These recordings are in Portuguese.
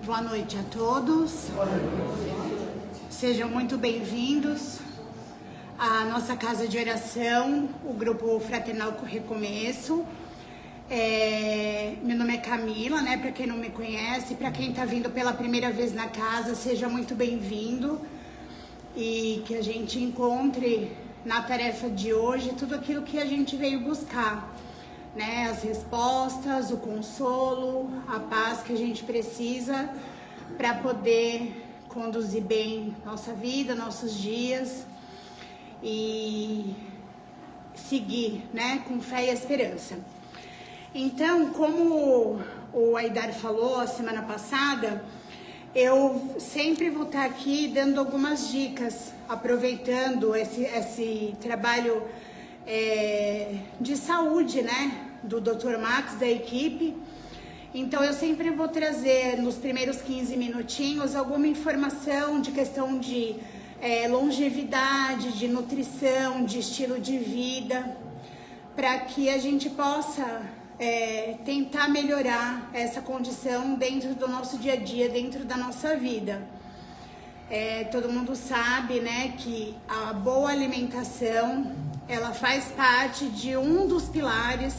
Boa noite a todos. Sejam muito bem-vindos à nossa casa de oração, o grupo Fraternal Recomeço. Meu nome é Camila, né? Para quem não me conhece, para quem está vindo pela primeira vez na casa, seja muito bem-vindo e que a gente encontre na tarefa de hoje tudo aquilo que a gente veio buscar, né? As respostas, o consolo, a paz que a gente precisa para poder conduzir bem nossa vida, nossos dias e seguir, né? Com fé e esperança. Então, como o Aidar falou a semana passada, eu sempre vou estar aqui dando algumas dicas, aproveitando esse trabalho de saúde, né, do Dr. Max, da equipe. Então, eu sempre vou trazer nos primeiros 15 minutinhos alguma informação de questão de longevidade, de nutrição, de estilo de vida, para que a gente possa tentar melhorar essa condição dentro do nosso dia a dia, dentro da nossa vida. Todo mundo sabe, né, que a boa alimentação, ela faz parte de um dos pilares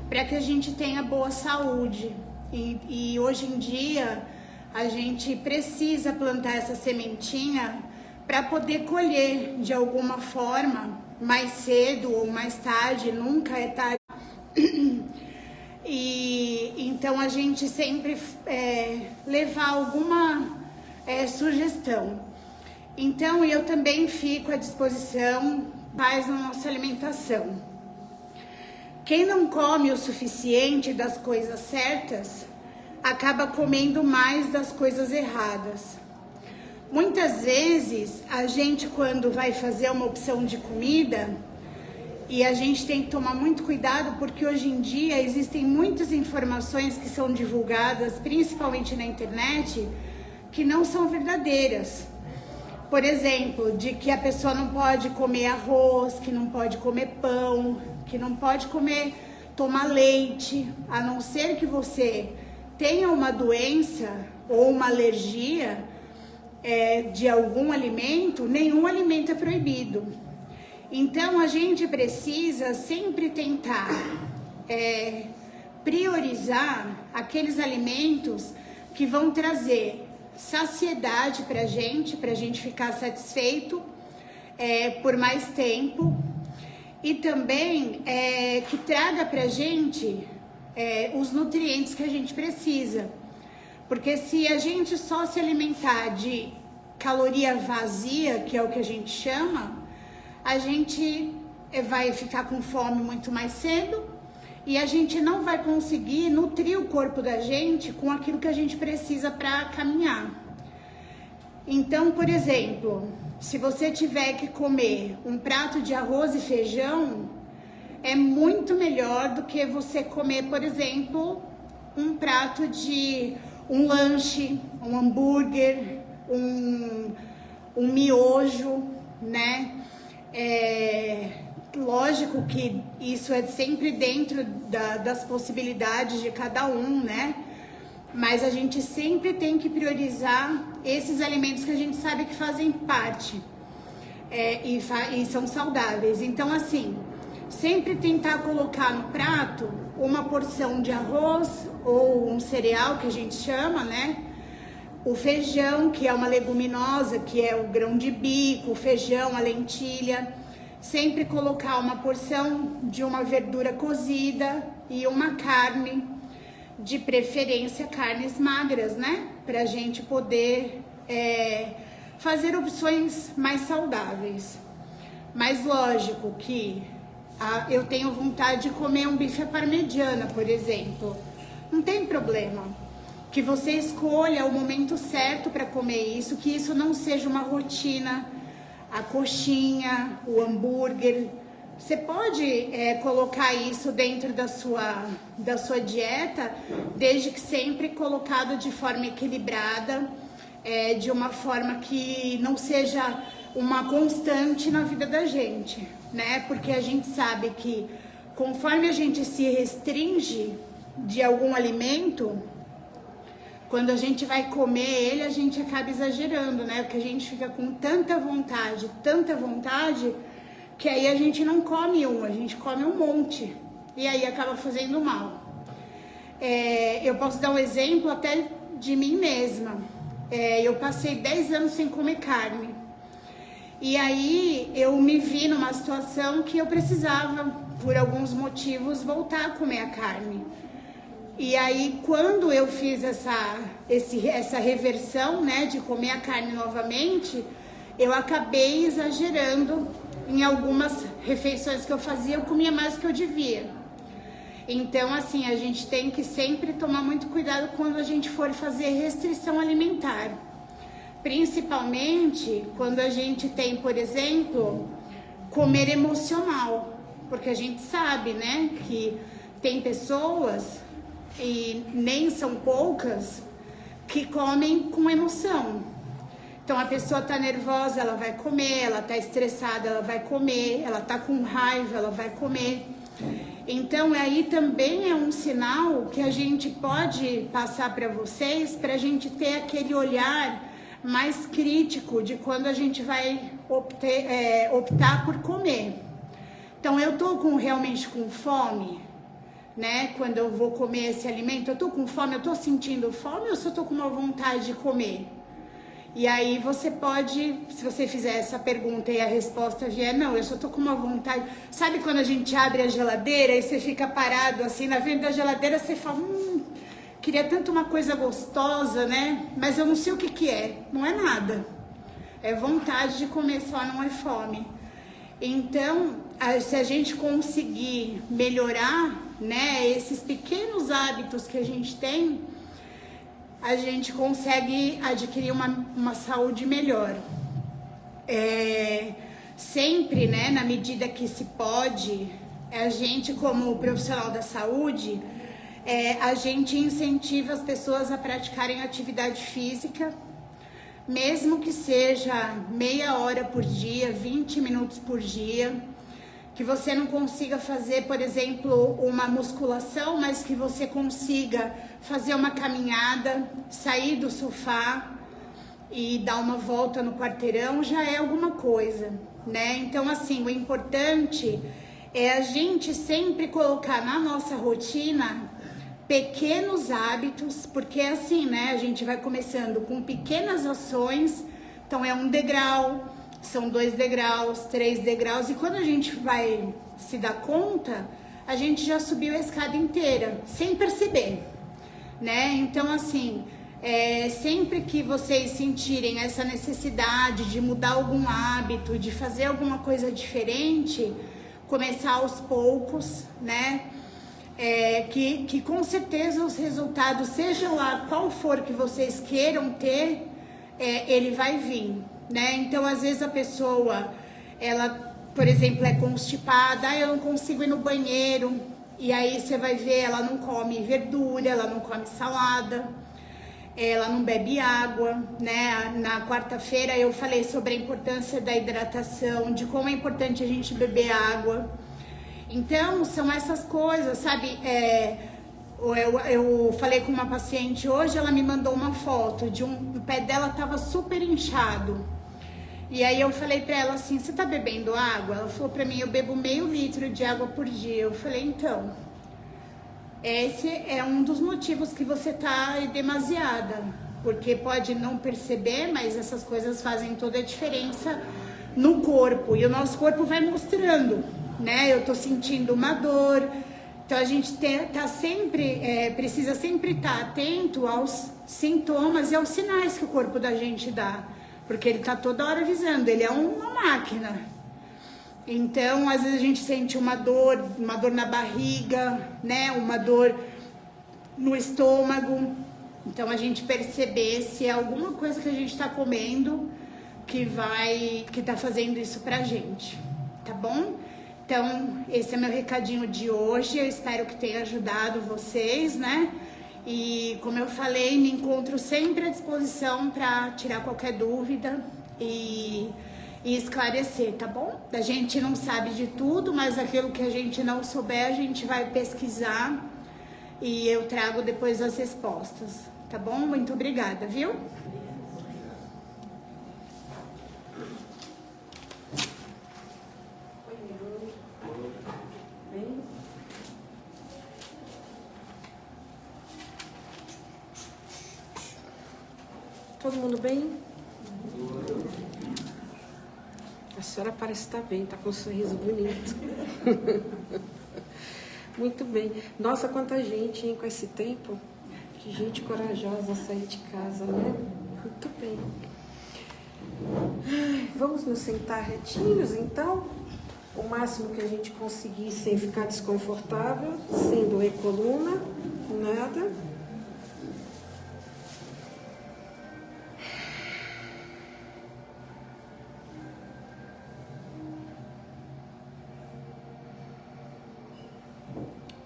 para que a gente tenha boa saúde. E hoje em dia, a gente precisa plantar essa sementinha para poder colher de alguma forma, mais cedo ou mais tarde, nunca é tarde. E então a gente sempre levar alguma sugestão. Então eu também fico à disposição para a nossa alimentação. Quem não come o suficiente das coisas certas, acaba comendo mais das coisas erradas. Muitas vezes a gente, quando vai fazer uma opção de comida, e a gente tem que tomar muito cuidado, porque hoje em dia existem muitas informações que são divulgadas, principalmente na internet, que não são verdadeiras. Por exemplo, de que a pessoa não pode comer arroz, que não pode comer pão, que não pode tomar leite, a não ser que você tenha uma doença ou uma alergia de algum alimento, nenhum alimento é proibido. Então, a gente precisa sempre tentar priorizar aqueles alimentos que vão trazer saciedade pra gente ficar satisfeito por mais tempo e também que traga pra gente os nutrientes que a gente precisa. Porque se a gente só se alimentar de caloria vazia, que é o que a gente chama, a gente vai ficar com fome muito mais cedo e a gente não vai conseguir nutrir o corpo da gente com aquilo que a gente precisa para caminhar. Então, por exemplo, se você tiver que comer um prato de arroz e feijão, é muito melhor do que você comer, por exemplo, um prato de um lanche, um hambúrguer, um miojo, né? Lógico que isso é sempre dentro das possibilidades de cada um, né? Mas a gente sempre tem que priorizar esses alimentos que a gente sabe que fazem parte e são saudáveis. Então, assim, sempre tentar colocar no prato uma porção de arroz ou um cereal, que a gente chama, né? O feijão, que é uma leguminosa, que é o grão de bico, o feijão, a lentilha. Sempre colocar uma porção de uma verdura cozida e uma carne, de preferência carnes magras, né? Pra gente poder fazer opções mais saudáveis. Mas lógico que eu tenho vontade de comer um bife à parmegiana, por exemplo. Não tem problema. Que você escolha o momento certo para comer isso, que isso não seja uma rotina, a coxinha, o hambúrguer. Você pode colocar isso dentro da sua dieta, desde que sempre colocado de forma equilibrada, de uma forma que não seja uma constante na vida da gente, né? Porque a gente sabe que conforme a gente se restringe de algum alimento, quando a gente vai comer ele, a gente acaba exagerando, né? Porque a gente fica com tanta vontade, que aí a gente não come um, a gente come um monte. E aí acaba fazendo mal. Eu posso dar um exemplo até de mim mesma. Eu passei 10 anos sem comer carne. E aí eu me vi numa situação que eu precisava, por alguns motivos, voltar a comer a carne. E aí quando eu fiz essa reversão, né, de comer a carne novamente, eu acabei exagerando em algumas refeições que eu fazia, eu comia mais do que eu devia. Então, assim, a gente tem que sempre tomar muito cuidado quando a gente for fazer restrição alimentar. Principalmente quando a gente tem, por exemplo, comer emocional. Porque a gente sabe, né, que tem pessoas, e nem são poucas, que comem com emoção. Então a pessoa tá nervosa, ela vai comer, ela tá estressada, ela vai comer, ela tá com raiva, ela vai comer. Então aí também é um sinal que a gente pode passar para vocês, para a gente ter aquele olhar mais crítico de quando a gente vai optar por comer. Então eu tô realmente com fome, né? Quando eu vou comer esse alimento, eu tô com fome, eu tô sentindo fome ou só tô com uma vontade de comer? E aí você pode, se você fizer essa pergunta e a resposta vier, não, eu só tô com uma vontade. Sabe quando a gente abre a geladeira e você fica parado assim na frente da geladeira, você fala, queria tanto uma coisa gostosa, né? Mas eu não sei o que que é, não é nada. É vontade de comer, só não é fome. Então, se a gente conseguir melhorar, né, esses pequenos hábitos que a gente tem, a gente consegue adquirir uma saúde melhor. Sempre, né, na medida que se pode, a gente como profissional da saúde, a gente incentiva as pessoas a praticarem atividade física, mesmo que seja meia hora por dia, 20 minutos por dia, que você não consiga fazer, por exemplo, uma musculação, mas que você consiga fazer uma caminhada, sair do sofá e dar uma volta no quarteirão, já é alguma coisa, né? Então, assim, o importante é a gente sempre colocar na nossa rotina pequenos hábitos, porque assim, né, a gente vai começando com pequenas ações, então é um degrau, são 2 degraus, 3 degraus, e quando a gente vai se dar conta, a gente já subiu a escada inteira, sem perceber, né? Então, assim, sempre que vocês sentirem essa necessidade de mudar algum hábito, de fazer alguma coisa diferente, começar aos poucos, né? Que com certeza os resultados, seja lá qual for que vocês queiram ter, ele vai vir, né? Então, às vezes a pessoa, ela, por exemplo, é constipada, eu não consigo ir no banheiro, e aí você vai ver, ela não come verdura, ela não come salada, ela não bebe água, né? Na quarta-feira eu falei sobre a importância da hidratação, de como é importante a gente beber água. Então, são essas coisas, sabe? Eu falei com uma paciente hoje, ela me mandou uma foto de o pé dela tava super inchado. E aí eu falei pra ela assim, você tá bebendo água? Ela falou pra mim, eu bebo meio litro de água por dia. Eu falei, então, esse é um dos motivos que você tá demasiada. Porque pode não perceber, mas essas coisas fazem toda a diferença no corpo. E o nosso corpo vai mostrando, né? Eu tô sentindo uma dor. Então a gente precisa sempre estar atento aos sintomas e aos sinais que o corpo da gente dá. Porque ele tá toda hora avisando, ele é uma máquina. Então, às vezes a gente sente uma dor na barriga, né? Uma dor no estômago. Então, a gente perceber se é alguma coisa que a gente tá comendo que tá fazendo isso pra gente, tá bom? Então, esse é meu recadinho de hoje, eu espero que tenha ajudado vocês, né? E como eu falei, me encontro sempre à disposição para tirar qualquer dúvida e esclarecer, tá bom? A gente não sabe de tudo, mas aquilo que a gente não souber, a gente vai pesquisar e eu trago depois as respostas, Tá bom? Muito obrigada, viu? Todo mundo bem? A senhora parece estar bem, está com um sorriso bonito. Muito bem. Nossa, quanta gente, hein, com esse tempo. Que gente corajosa sair de casa, né? Muito bem. Vamos nos sentar retinhos, então? O máximo que a gente conseguir sem ficar desconfortável, sem doer coluna, nada.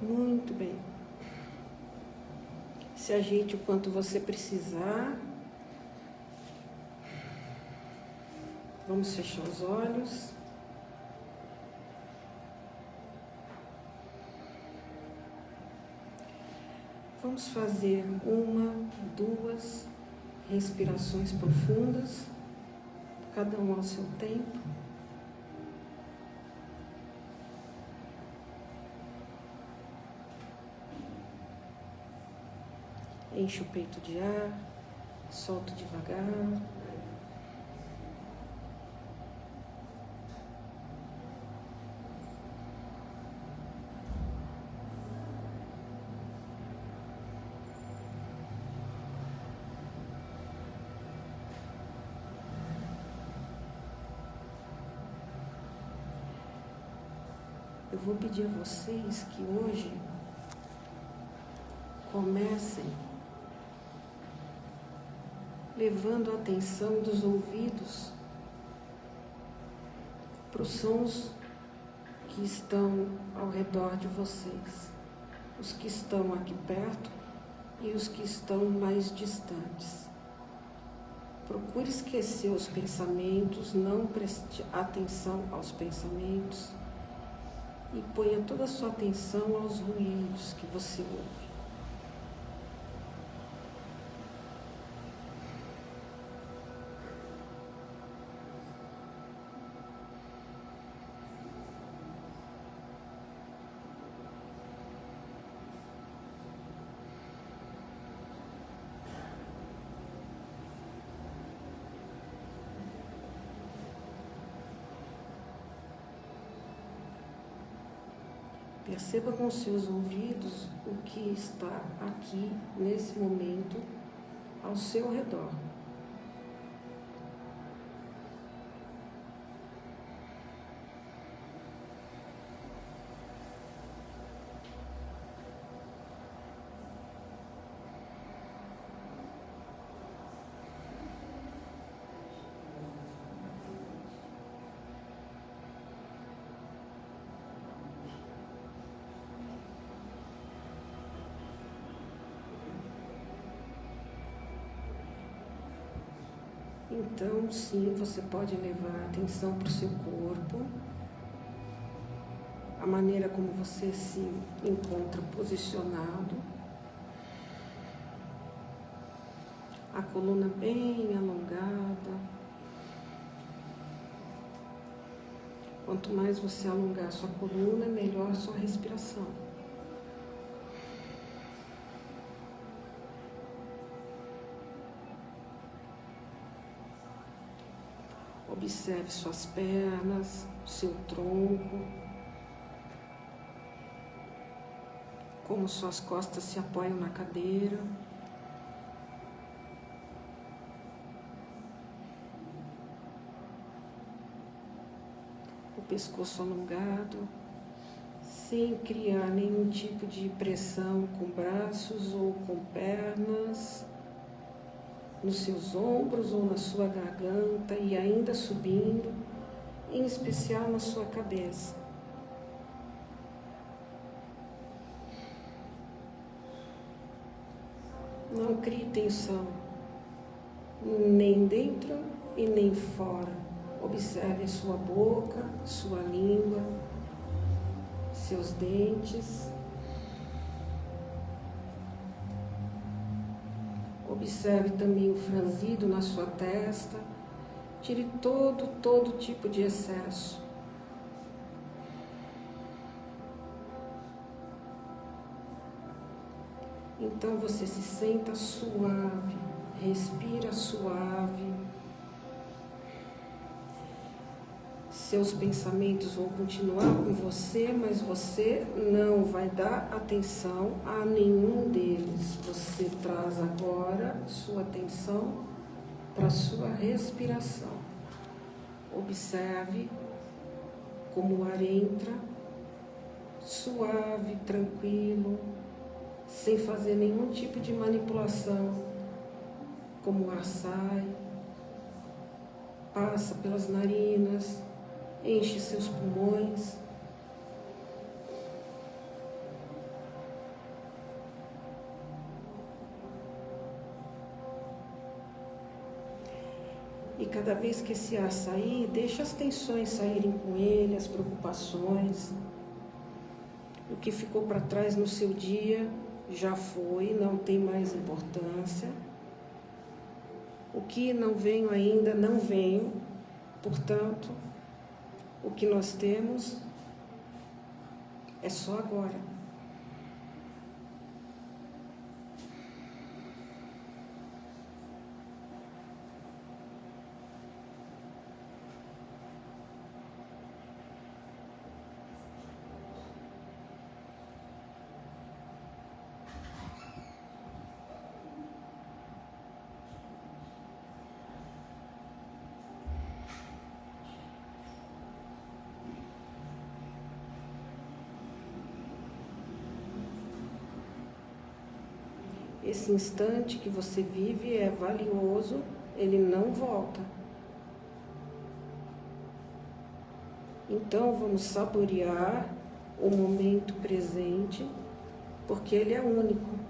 Muito bem. Se ajeite o quanto você precisar. Vamos fechar os olhos. Vamos fazer 1, 2 respirações profundas, cada um ao seu tempo. Enche o peito de ar, solta devagar. Eu vou pedir a vocês que hoje comecem levando a atenção dos ouvidos para os sons que estão ao redor de vocês, os que estão aqui perto e os que estão mais distantes. Procure esquecer os pensamentos, não preste atenção aos pensamentos e ponha toda a sua atenção aos ruídos que você ouve. Perceba com seus ouvidos o que está aqui, nesse momento, ao seu redor. Então, sim, você pode levar a atenção para o seu corpo, a maneira como você se encontra posicionado, a coluna bem alongada. Quanto mais você alongar a sua coluna, melhor a sua respiração. Observe suas pernas, seu tronco, como suas costas se apoiam na cadeira. O pescoço alongado, sem criar nenhum tipo de pressão com braços ou com pernas, nos seus ombros ou na sua garganta e ainda subindo, em especial na sua cabeça. Não crie tensão, nem dentro e nem fora. Observe sua boca, sua língua, seus dentes. Observe também o franzido na sua testa. Tire todo tipo de excesso. Então você se senta suave, respira suave. Seus pensamentos vão continuar com você, mas você não vai dar atenção a nenhum deles. Você traz agora sua atenção para a sua respiração. Observe como o ar entra, suave, tranquilo, sem fazer nenhum tipo de manipulação. Como o ar sai, passa pelas narinas, enche seus pulmões. E cada vez que esse ar sair, deixa as tensões saírem com ele, as preocupações. O que ficou para trás no seu dia já foi, não tem mais importância. O que não veio ainda, não veio. Portanto, o que nós temos é só agora. Esse instante que você vive é valioso, ele não volta. Então vamos saborear o momento presente, porque ele é único.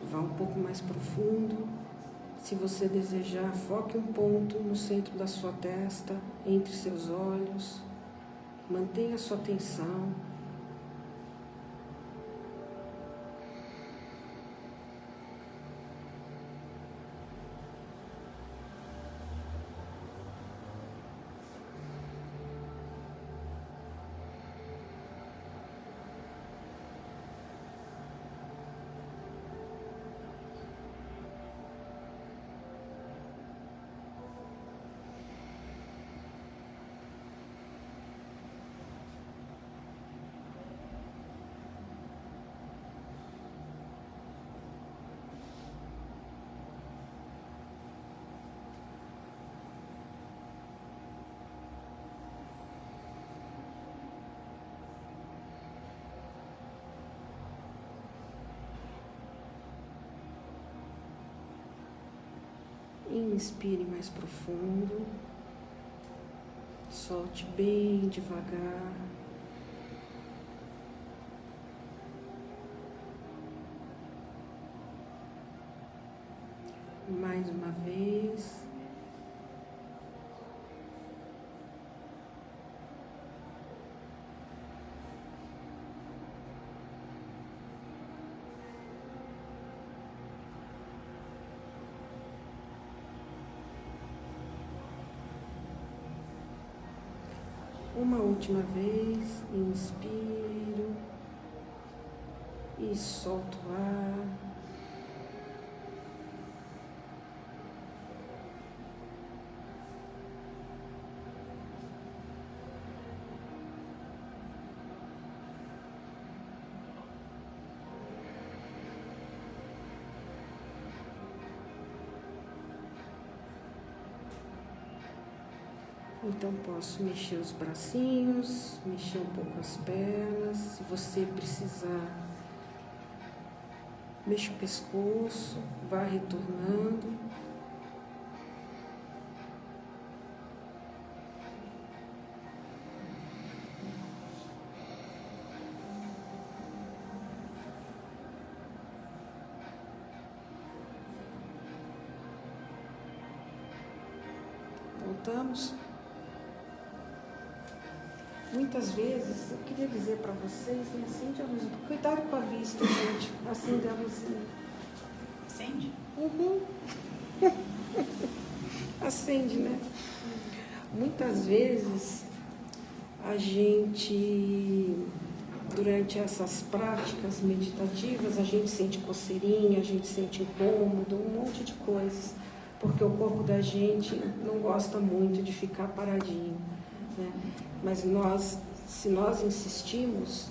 Vá um pouco mais profundo. Se você desejar, foque um ponto no centro da sua testa, entre seus olhos. Mantenha a sua atenção. Inspire mais profundo, solte bem devagar. Mais uma vez. Uma última vez, inspiro e solto o ar. Então posso mexer os bracinhos, mexer um pouco as pernas. Se você precisar, mexa o pescoço, vá retornando. Voltamos. Muitas vezes, eu queria dizer para vocês, né, acende a luz. Cuidado com a vista, gente. Acende a luzinha. Acende? Uhum. Acende, né? Muitas vezes, a gente, durante essas práticas meditativas, a gente sente coceirinha, a gente sente incômodo, um monte de coisas. Porque o corpo da gente não gosta muito de ficar paradinho, né? Mas se nós insistimos,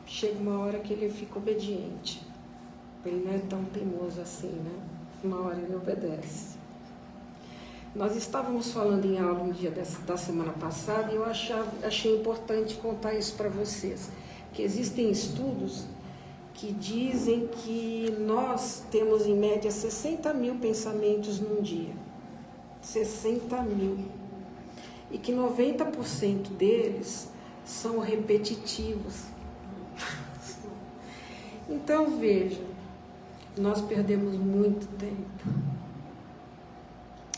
chega uma hora que ele fica obediente. Ele não é tão teimoso assim, né? Uma hora ele obedece. Nós estávamos falando em aula um dia da semana passada e eu achei importante contar isso para vocês. Que existem estudos que dizem que nós temos em média 60 mil pensamentos num dia. 60 mil. E que 90% deles são repetitivos. Então, veja, nós perdemos muito tempo.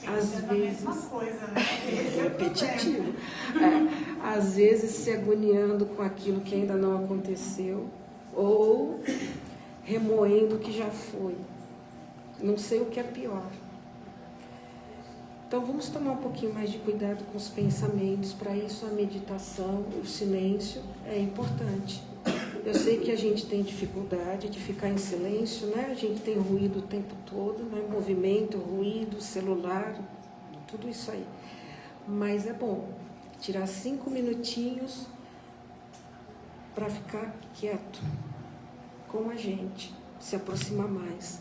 Às vezes, a mesma coisa, né? repetitivo. Às vezes se agoniando com aquilo que ainda não aconteceu ou remoendo o que já foi. Não sei o que é pior. Então vamos tomar um pouquinho mais de cuidado com os pensamentos. Para isso a meditação, o silêncio é importante. Eu sei que a gente tem dificuldade de ficar em silêncio, né? A gente tem ruído o tempo todo, né? Movimento, ruído, celular, tudo isso aí. Mas é bom tirar 5 minutinhos para ficar quieto com a gente, se aproximar mais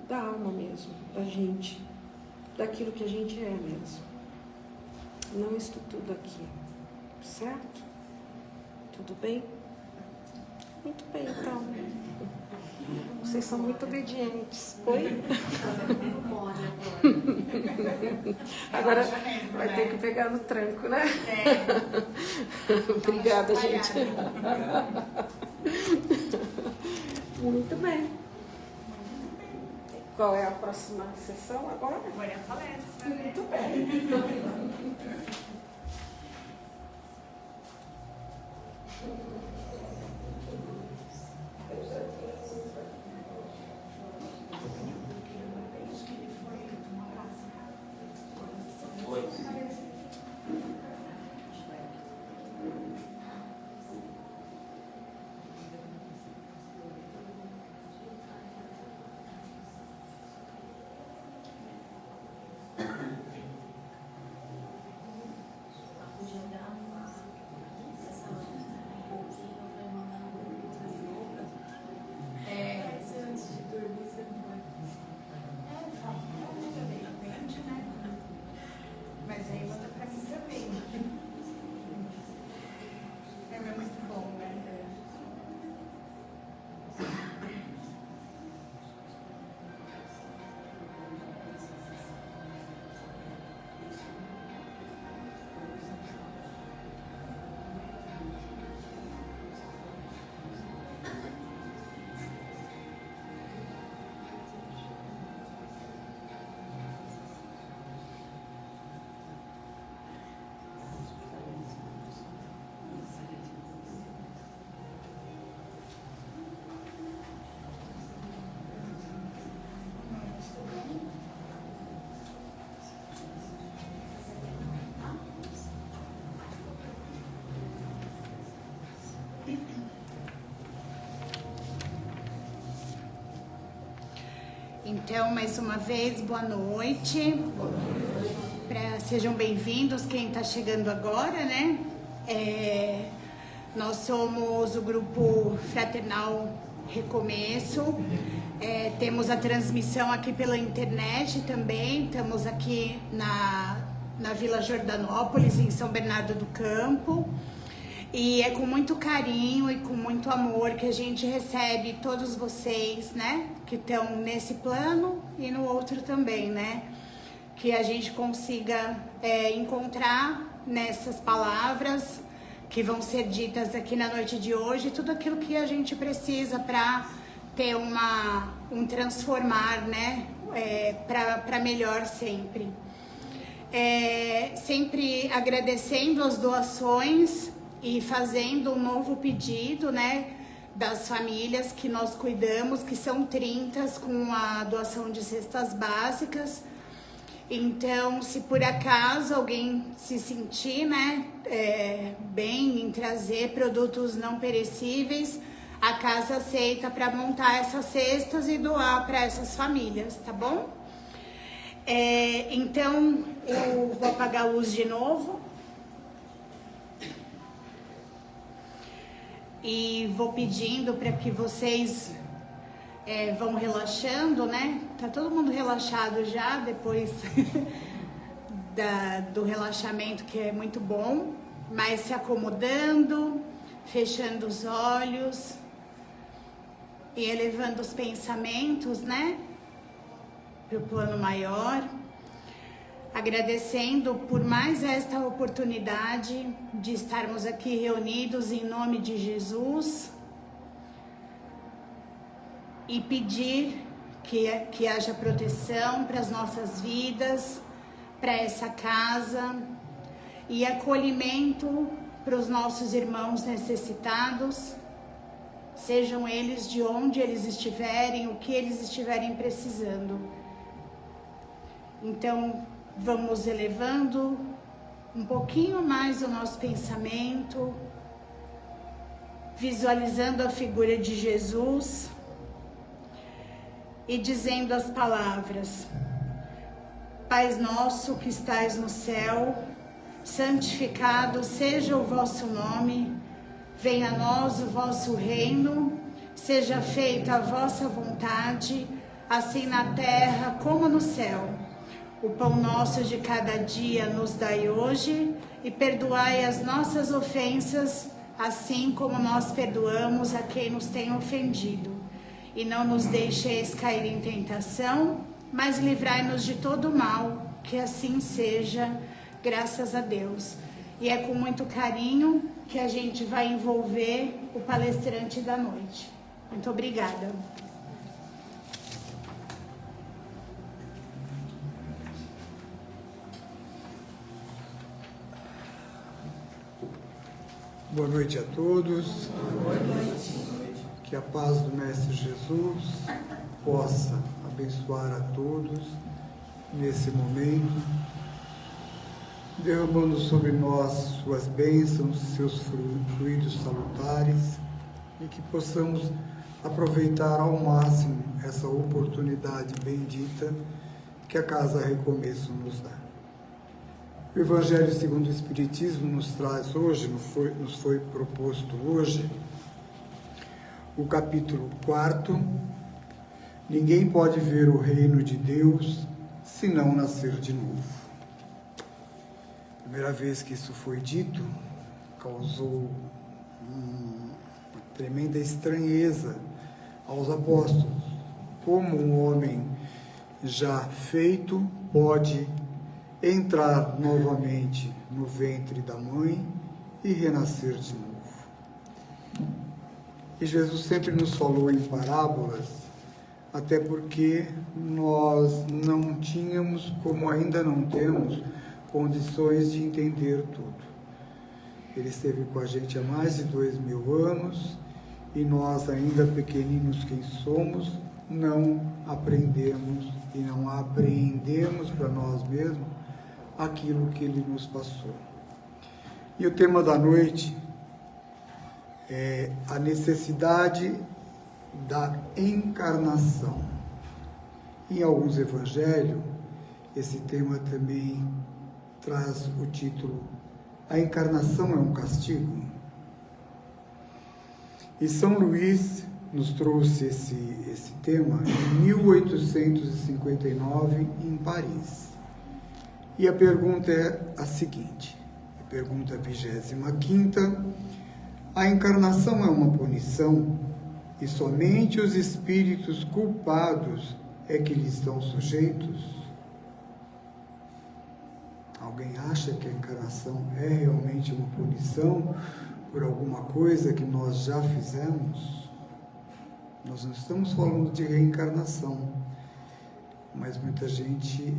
da alma mesmo, da gente, daquilo que a gente é mesmo. Não isso tudo aqui, certo? Tudo bem? Muito bem, então. Vocês são muito obedientes. Oi? Agora vai ter que pegar no tranco, né? Obrigada, gente. Muito bem. Qual é a próxima sessão agora? Agora é a palestra. Muito bem. Mas aí você precisa bem. É muito bom, né? Então, mais uma vez, boa noite. Sejam bem-vindos quem está chegando agora, né? Nós somos o grupo Fraternal Recomeço. Temos a transmissão aqui pela internet também. Estamos aqui na Vila Jordanópolis, em São Bernardo do Campo. E é com muito carinho e com muito amor que a gente recebe todos vocês, né, que estão nesse plano e no outro também, né, que a gente consiga encontrar nessas palavras que vão ser ditas aqui na noite de hoje, tudo aquilo que a gente precisa para ter um transformar, né, para melhor sempre. Sempre agradecendo as doações e fazendo um novo pedido, né, das famílias que nós cuidamos, que são 30, com a doação de cestas básicas. Então, se por acaso alguém se sentir, né, bem em trazer produtos não perecíveis, a casa aceita para montar essas cestas e doar para essas famílias, tá bom? Então, eu vou apagar a luz de novo. E vou pedindo para que vocês vão relaxando, né? Tá todo mundo relaxado já depois do relaxamento, que é muito bom. Mas se acomodando, fechando os olhos e elevando os pensamentos, né? Para o plano maior. Agradecendo por mais esta oportunidade de estarmos aqui reunidos em nome de Jesus e pedir que haja proteção para as nossas vidas, para essa casa e acolhimento para os nossos irmãos necessitados, sejam eles de onde eles estiverem, o que eles estiverem precisando. Então, vamos elevando um pouquinho mais o nosso pensamento, visualizando a figura de Jesus e dizendo as palavras: Pai nosso que estais no céu, santificado seja o vosso nome, venha a nós o vosso reino, seja feita a vossa vontade, assim na terra como no céu. O pão nosso de cada dia nos dai hoje, e perdoai as nossas ofensas, assim como nós perdoamos a quem nos tem ofendido. E não nos deixeis cair em tentação, mas livrai-nos de todo mal, que assim seja, graças a Deus. E é com muito carinho que a gente vai envolver o palestrante da noite. Muito obrigada. Boa noite a todos. Boa noite. Que a paz do Mestre Jesus possa abençoar a todos nesse momento, derramando sobre nós suas bênçãos, seus fluidos salutares, e que possamos aproveitar ao máximo essa oportunidade bendita que a Casa Recomeço nos dá. O Evangelho segundo o Espiritismo nos traz hoje, nos foi proposto hoje, o capítulo 4, ninguém pode ver o reino de Deus se não nascer de novo. A primeira vez que isso foi dito, causou uma tremenda estranheza aos apóstolos. Como um homem já feito pode entrar novamente no ventre da mãe e renascer de novo? E Jesus sempre nos falou em parábolas, até porque nós não tínhamos, como ainda não temos, condições de entender tudo. Ele esteve com a gente há mais de 2000 anos e nós, ainda pequeninos quem somos, não aprendemos e não apreendemos para nós mesmos aquilo que ele nos passou. E o tema da noite é a necessidade da encarnação. Em alguns evangelhos, esse tema também traz o título A Encarnação é um Castigo? E São Luís nos trouxe esse tema em 1859, em Paris. E a pergunta é a seguinte, a pergunta 25ª: a encarnação é uma punição e somente os espíritos culpados é que lhe estão sujeitos? Alguém acha que a encarnação é realmente uma punição por alguma coisa que nós já fizemos? Nós não estamos falando de reencarnação, mas muita gente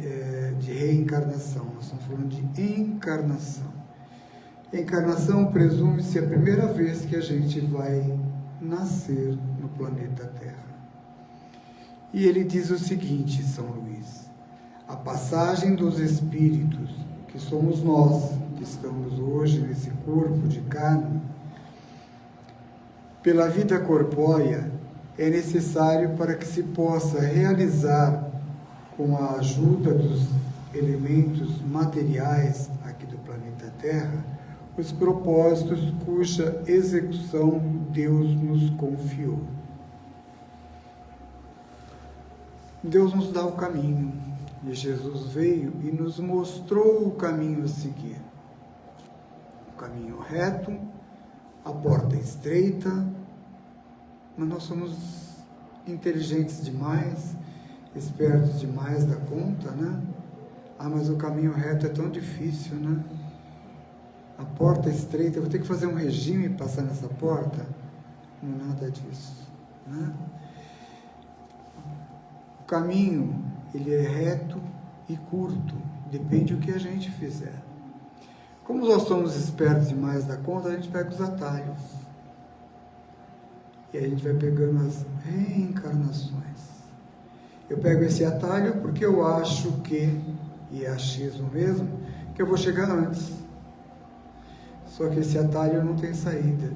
de reencarnação, nós estamos falando de encarnação. Encarnação presume-se a primeira vez que a gente vai nascer no planeta Terra. E ele diz o seguinte, São Luís: a passagem dos espíritos, que somos nós, que estamos hoje nesse corpo de carne, pela vida corpórea, é necessário para que se possa realizar, com a ajuda dos elementos materiais aqui do planeta Terra, os propósitos cuja execução Deus nos confiou. Deus nos dá o caminho, e Jesus veio e nos mostrou o caminho a seguir. O caminho reto, a porta estreita, mas nós somos inteligentes demais, espertos demais da conta, né? Ah, mas o caminho reto é tão difícil, né? A porta estreita, eu vou ter que fazer um regime para passar nessa porta? Não é nada disso, né? O caminho, ele é reto e curto, depende do que a gente fizer. Como nós somos espertos demais da conta, a gente pega os atalhos. E aí a gente vai pegando as reencarnações. Eu pego esse atalho porque eu acho que, e é achismo mesmo, que eu vou chegar antes. Só que esse atalho não tem saída.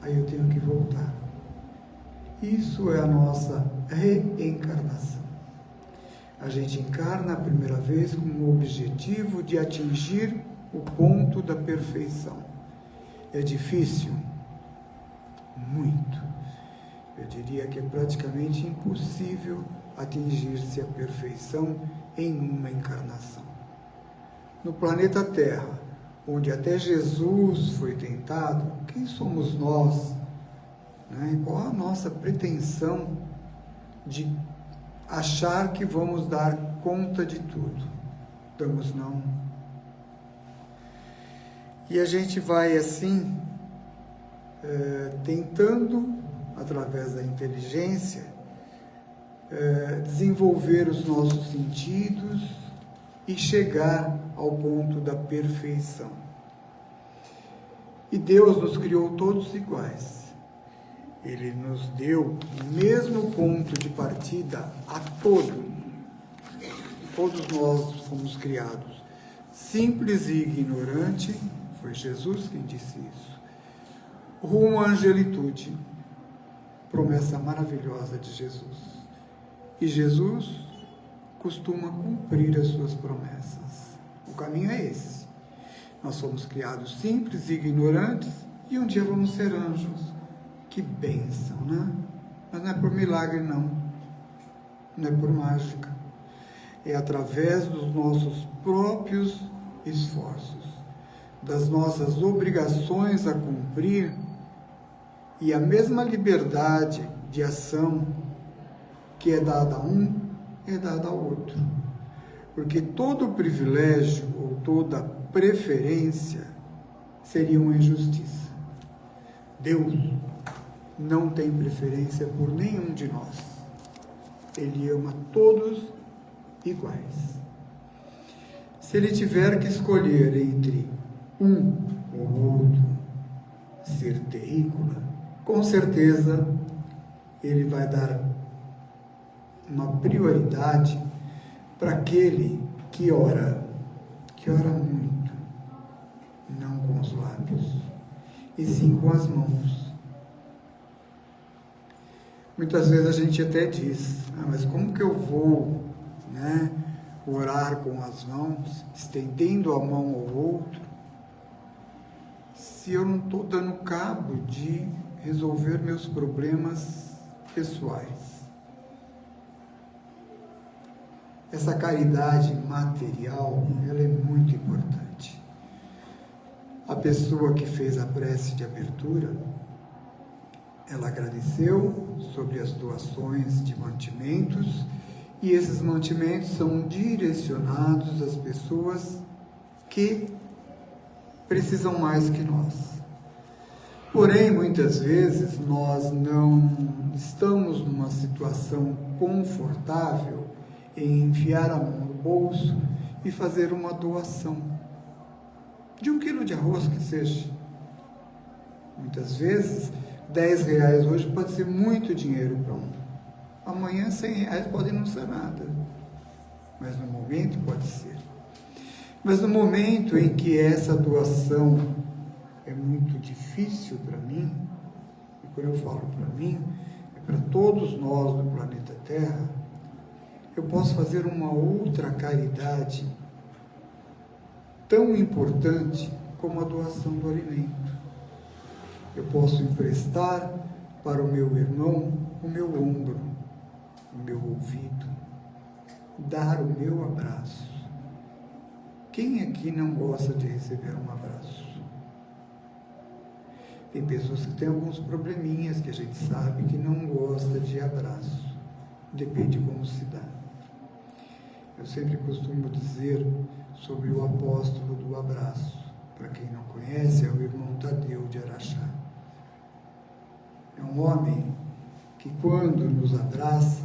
Aí eu tenho que voltar. Isso é a nossa reencarnação. A gente encarna a primeira vez com o objetivo de atingir o ponto da perfeição. É difícil? Muito. Eu diria que é praticamente impossível atingir-se a perfeição em uma encarnação. No planeta Terra, onde até Jesus foi tentado, quem somos nós? Né? Qual a nossa pretensão de achar que vamos dar conta de tudo? Damos não. E a gente vai assim, tentando, através da inteligência, desenvolver os nossos sentidos e chegar ao ponto da perfeição. E Deus nos criou todos iguais. Ele nos deu o mesmo ponto de partida a todos. Todos nós fomos criados simples e ignorante. Foi Jesus quem disse isso. Rumo à angelitude. Promessa maravilhosa de Jesus. E Jesus costuma cumprir as suas promessas. O caminho é esse. Nós somos criados simples e ignorantes e um dia vamos ser anjos. Que bênção, né? Mas não é por milagre, não. Não é por mágica. É através dos nossos próprios esforços, das nossas obrigações a cumprir e a mesma liberdade de ação que é dada a um, é dada ao outro. Porque todo privilégio ou toda preferência seria uma injustiça. Deus não tem preferência por nenhum de nós. Ele ama todos iguais. Se ele tiver que escolher entre um ou outro ser terrícola, com certeza ele vai dar uma prioridade para aquele que ora muito, não com os lábios, e sim com as mãos. Muitas vezes a gente até diz, mas como que eu vou, orar com as mãos, estendendo a mão ao outro, se eu não estou dando cabo de resolver meus problemas pessoais? essa caridade material, ela é muito importante. A pessoa que fez a prece de abertura, ela agradeceu sobre as doações de mantimentos, e esses mantimentos são direcionados às pessoas que precisam mais que nós. Porém, muitas vezes, nós não estamos numa situação confortável em enfiar a mão no bolso e fazer uma doação de 1 quilo de arroz que seja. Muitas vezes, R$10 hoje pode ser muito dinheiro para um. Amanhã, R$100 pode não ser nada. Mas no momento pode ser. Mas no momento em que essa doação é muito difícil para mim, e quando eu falo para mim, é para todos nós do planeta Terra, eu posso fazer uma outra caridade tão importante como a doação do alimento. Eu posso emprestar para o meu irmão o meu ombro, o meu ouvido, dar o meu abraço. Quem aqui não gosta de receber um abraço? Tem pessoas que têm alguns probleminhas que a gente sabe que não gosta de abraço. Depende como se dá. Eu sempre costumo dizer sobre o apóstolo do abraço. Para quem não conhece, é o irmão Tadeu de Araxá. É um homem que quando nos abraça,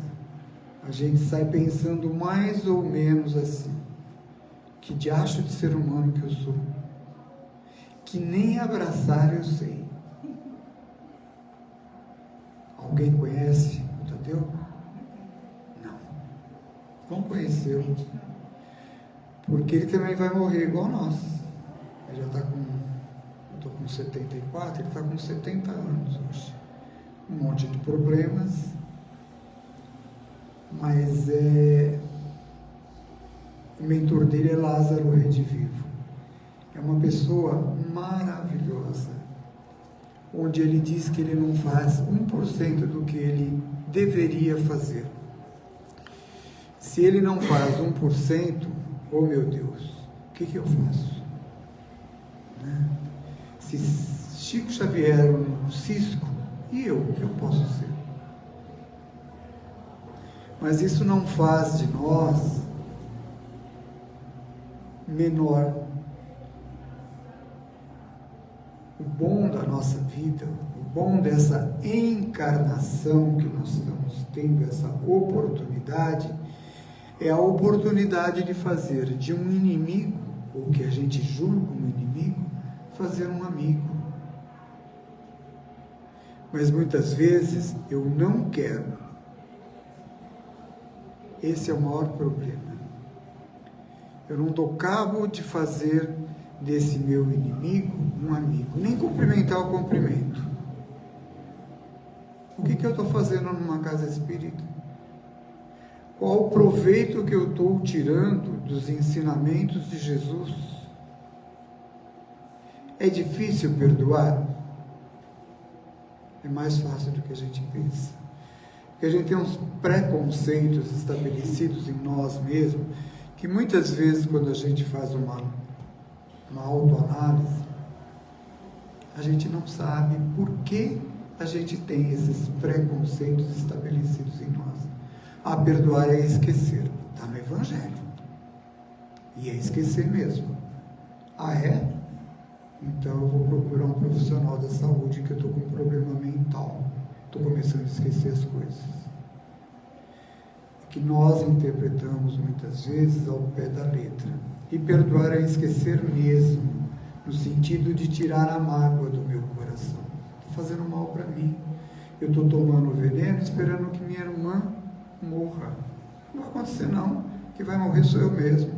a gente sai pensando mais ou menos assim: que diacho de ser humano que eu sou, que nem abraçar eu sei. Alguém conhece o Tadeu? Não. Não conheceu. Porque ele também vai morrer igual nós. Ele já está com... Eu estou com 74, ele está com 70 anos hoje. Um monte de problemas. Mas o mentor dele é Lázaro Redivivo. É uma pessoa maravilhosa, onde ele diz que ele não faz 1% do que ele deveria fazer. Se ele não faz 1%, oh meu Deus, o que eu faço? Né? Se Chico Xavier era um cisco, e eu posso ser. Mas isso não faz de nós menor. O bom da nossa vida, o bom dessa encarnação que nós estamos tendo, essa oportunidade, é a oportunidade de fazer de um inimigo, ou que a gente julga um inimigo, fazer um amigo. Mas muitas vezes eu não quero. Esse é o maior problema. Eu não dou cabo de fazer desse meu inimigo um amigo, nem cumprimentar o cumprimento. O que eu estou fazendo numa casa espírita? Qual o proveito que eu estou tirando dos ensinamentos de Jesus? É difícil perdoar? É mais fácil do que a gente pensa. Porque a gente tem uns preconceitos estabelecidos em nós mesmos, que muitas vezes, quando a gente faz uma autoanálise, a gente não sabe por que a gente tem esses preconceitos estabelecidos em nós. Perdoar é esquecer. Está no Evangelho. E é esquecer mesmo. É? Então eu vou procurar um profissional da saúde, que eu estou com um problema mental. Estou começando a esquecer as coisas. Que nós interpretamos muitas vezes ao pé da letra. E perdoar é esquecer mesmo, no sentido de tirar a mágoa do meu coração. Está fazendo mal para mim. Eu estou tomando veneno esperando que minha irmã morra. Não vai acontecer não. Quem vai morrer sou eu mesmo.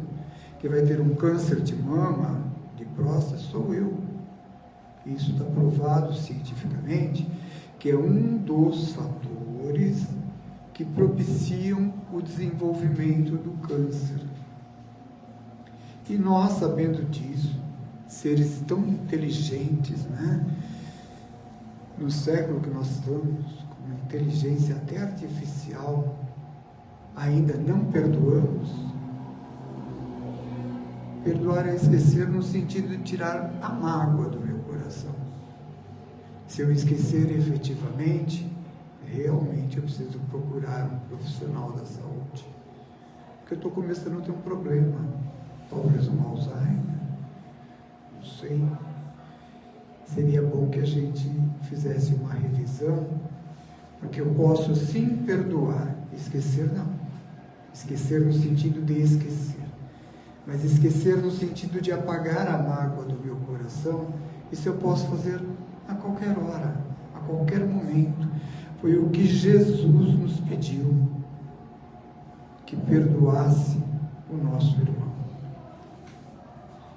Quem vai ter um câncer de mama, de próstata, sou eu. Isso está provado cientificamente, que é um dos fatores que propiciam o desenvolvimento do câncer. E nós, sabendo disso, seres tão inteligentes, né? No século que nós estamos, com uma inteligência até artificial, ainda não perdoamos, perdoar é esquecer no sentido de tirar a mágoa do meu coração. Se eu esquecer efetivamente, realmente eu preciso procurar um profissional da saúde. Porque eu estou começando a ter um problema, talvez um Alzheimer, não sei. Seria bom que a gente fizesse uma revisão, porque eu posso sim perdoar, esquecer não. Esquecer no sentido de esquecer. Mas esquecer no sentido de apagar a mágoa do meu coração, isso eu posso fazer a qualquer hora, a qualquer momento. Foi o que Jesus nos pediu, que perdoasse o nosso irmão.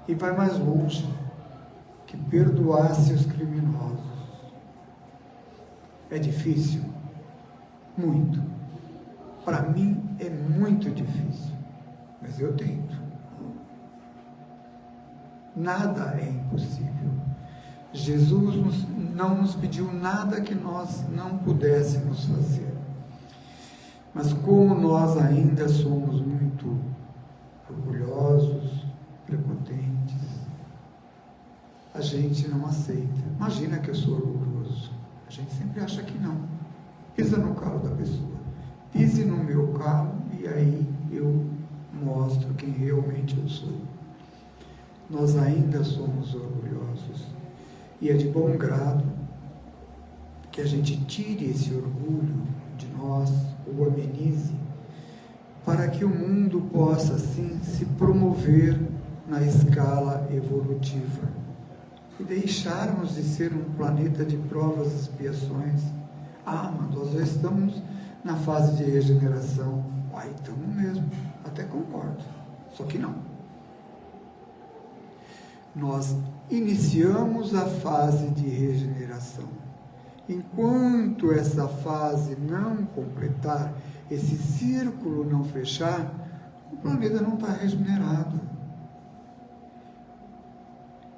E vai mais longe, que perdoasse os criminosos. É difícil? Muito. Para mim é muito difícil, mas eu tento. Nada é impossível. Jesus não nos pediu nada que nós não pudéssemos fazer. Mas como nós ainda somos muito orgulhosos, prepotentes, a gente não aceita. Imagina que eu sou orgulhoso. A gente sempre acha que não. Pisa no carro da pessoa. Pise no meu carro e aí eu mostro quem realmente eu sou. Nós ainda somos orgulhosos. E é de bom grado que a gente tire esse orgulho de nós, ou amenize, para que o mundo possa, assim, se promover na escala evolutiva e deixarmos de ser um planeta de provas e expiações. Ah, mas nós já estamos na fase de regeneração. Uai, estamos mesmo, até concordo, só que não. Nós iniciamos a fase de regeneração. Enquanto essa fase não completar, esse círculo não fechar, o planeta não está regenerado.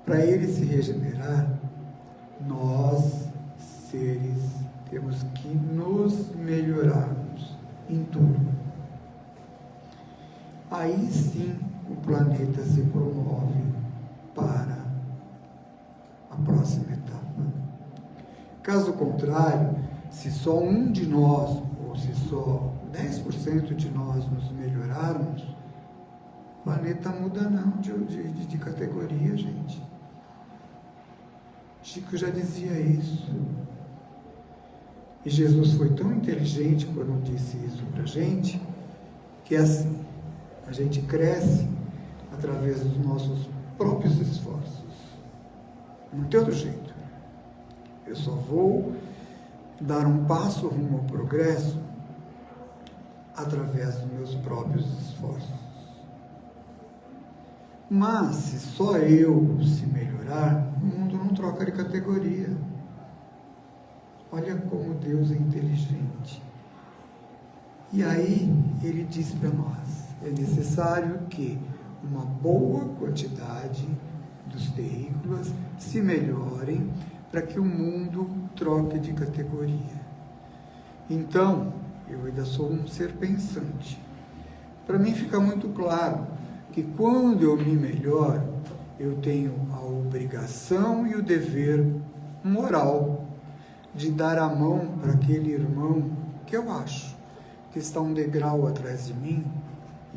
Para ele se regenerar, nós, seres, temos que nos melhorarmos em tudo. Aí sim o planeta se promove para a próxima etapa. Caso contrário, se só um de nós, ou se só 10% de nós nos melhorarmos, o planeta muda não de categoria, gente. Chico já dizia isso. E Jesus foi tão inteligente quando disse isso para a gente, que é assim, a gente cresce através dos nossos próprios esforços. Não tem outro jeito. Eu só vou dar um passo rumo ao progresso através dos meus próprios esforços. Mas, se só eu se melhorar, o mundo não troca de categoria. Olha como Deus é inteligente. E aí, ele diz para nós, é necessário que uma boa quantidade dos terrícolas se melhorem para que o mundo troque de categoria. Então, eu ainda sou um ser pensante. Para mim fica muito claro que quando eu me melhoro, eu tenho a obrigação e o dever moral de dar a mão para aquele irmão que eu acho que está um degrau atrás de mim,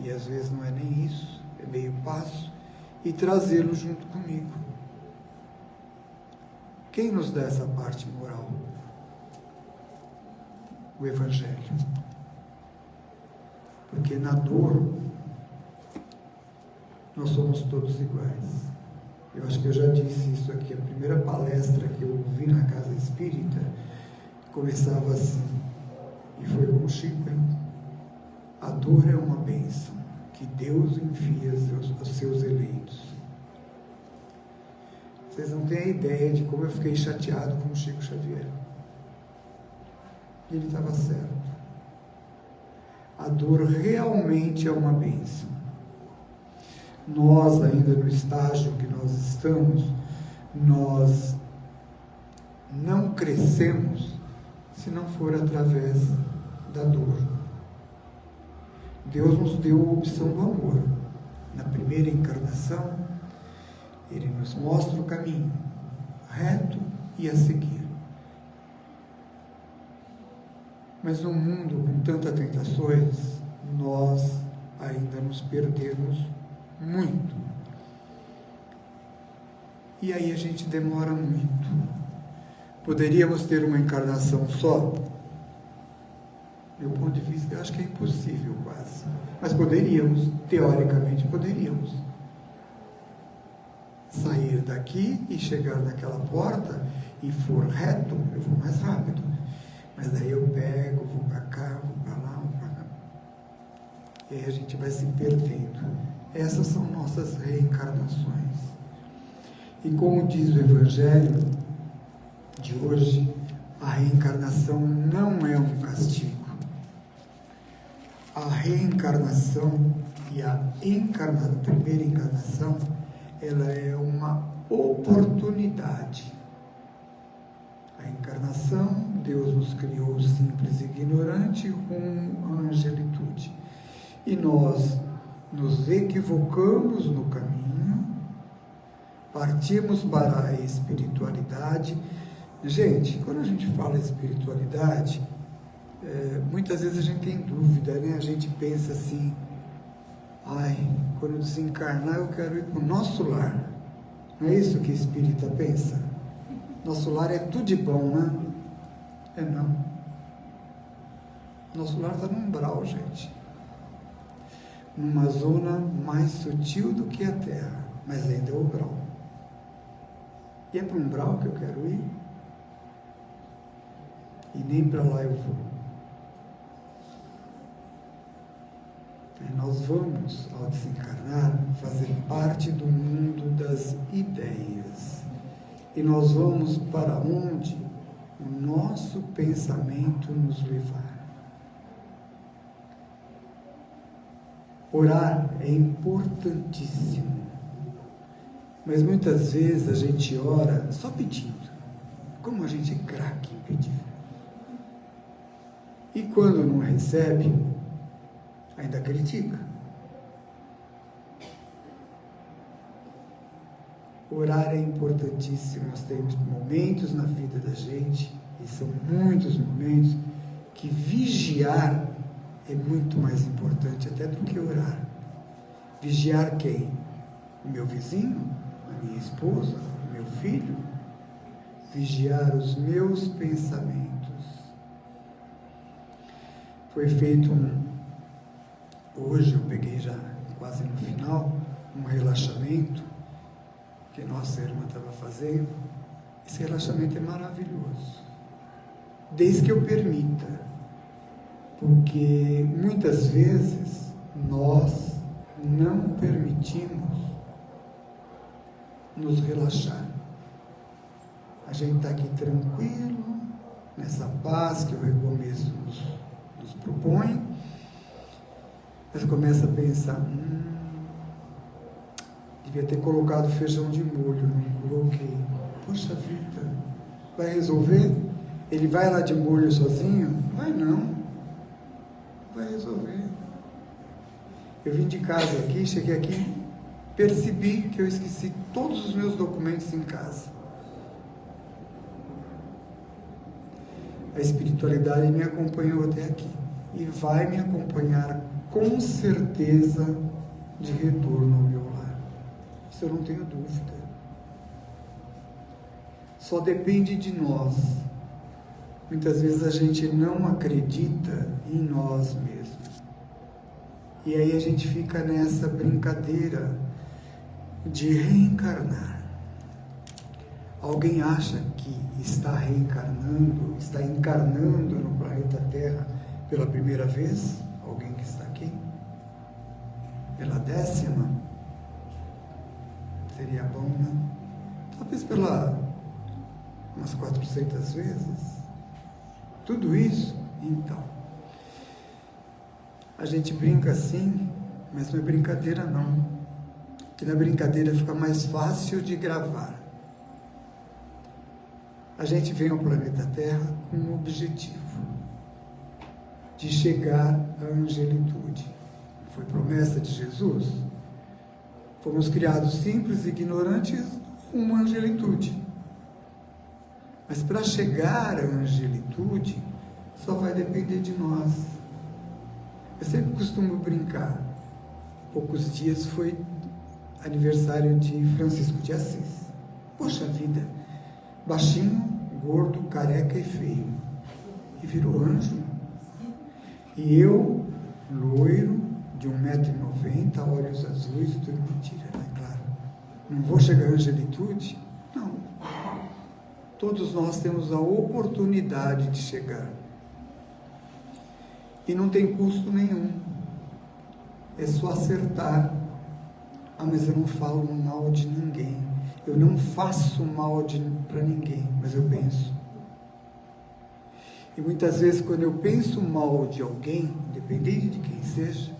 e às vezes não é nem isso, é meio passo, e trazê-lo junto comigo. Quem nos dá essa parte moral? O Evangelho. Porque na dor, nós somos todos iguais. Eu acho que eu já disse isso aqui, a primeira palestra que eu ouvi na Casa Espírita começava assim, e foi com o Chico, hein? A dor é uma bênção que Deus envia aos seus eleitos. Vocês não têm a ideia de como eu fiquei chateado com o Chico Xavier. Ele estava certo. A dor realmente é uma bênção. Nós, ainda no estágio que nós estamos, nós não crescemos se não for através da dor. Deus nos deu a opção do amor. Na primeira encarnação, Ele nos mostra o caminho reto e a seguir. Mas no mundo com tantas tentações, nós ainda nos perdemos muito. E aí a gente demora muito. Poderíamos ter uma encarnação só? Meu ponto de vista, eu acho que é impossível quase. Mas poderíamos, teoricamente poderíamos. Sair daqui e chegar naquela porta e for reto, eu vou mais rápido. Mas daí eu pego, vou para cá, vou para lá, vou para cá. E aí a gente vai se perdendo. Essas são nossas reencarnações. E como diz o Evangelho de hoje, a reencarnação não é um castigo. A reencarnação e a primeira encarnação, ela é uma oportunidade. A encarnação, Deus nos criou simples e ignorante com a angelitude. E nós nos equivocamos no caminho, partimos para a espiritualidade. Gente, quando a gente fala espiritualidade, muitas vezes a gente tem dúvida, né? A gente pensa assim, quando eu desencarnar eu quero ir para o nosso lar. Não é isso que a espírita pensa? Nosso lar é tudo de bom, né? Não. Nosso lar está no umbral, gente. Numa zona mais sutil do que a Terra, mas ainda é o umbral. E é para o umbral que eu quero ir. E nem para lá eu vou. Nós vamos, ao desencarnar, fazer parte do mundo das ideias. E nós vamos para onde o nosso pensamento nos levar. Orar é importantíssimo. Mas muitas vezes a gente ora só pedindo. Como a gente é craque em pedir. E quando não recebe, ainda critica. Orar é importantíssimo. Nós temos momentos na vida da gente, e são muitos momentos, que vigiar é muito mais importante até do que orar. Vigiar quem? O meu vizinho? A minha esposa? O meu filho? Vigiar os meus pensamentos. Foi feito hoje eu peguei já quase no final, um relaxamento que nossa irmã estava fazendo. Esse relaxamento é maravilhoso, desde que eu permita, porque muitas vezes nós não permitimos nos relaxar. A gente está aqui tranquilo, nessa paz que o recomeço nos propõe, mas começa a pensar, devia ter colocado feijão de molho, não coloquei. Poxa vida, vai resolver? Ele vai lá de molho sozinho? Vai não vai resolver. Eu vim de casa aqui, cheguei aqui, percebi que eu esqueci todos os meus documentos em casa. A espiritualidade me acompanhou até aqui e vai me acompanhar com certeza de retorno ao meu lar. Isso eu não tenho dúvida. Só depende de nós. Muitas vezes a gente não acredita em nós mesmos. E aí a gente fica nessa brincadeira de reencarnar. Alguém acha que está reencarnando, está encarnando no planeta Terra pela primeira vez? Alguém que está aqui? Pela 10ª? Seria bom, né? Talvez pela umas 400 vezes. Tudo isso, então. A gente brinca assim, mas não é brincadeira não. Porque na brincadeira fica mais fácil de gravar. A gente vem ao planeta Terra com um objetivo, de chegar à angelitude. foi promessa de Jesus. Fomos criados simples e ignorantes rumo à angelitude. Mas para chegar à angelitude, só vai depender de nós. Eu sempre costumo brincar. Há poucos dias foi aniversário de Francisco de Assis. Poxa vida, baixinho, gordo, careca e feio. E virou anjo. E eu, loiro, de 1,90 m, olhos azuis, tudo mentira, né? Claro. Não vou chegar à angelitude? Não. Todos nós temos a oportunidade de chegar. E não tem custo nenhum. É só acertar. Ah, mas eu não falo mal de ninguém. Eu não faço mal para ninguém, mas eu penso. E muitas vezes, quando eu penso mal de alguém, independente de quem seja,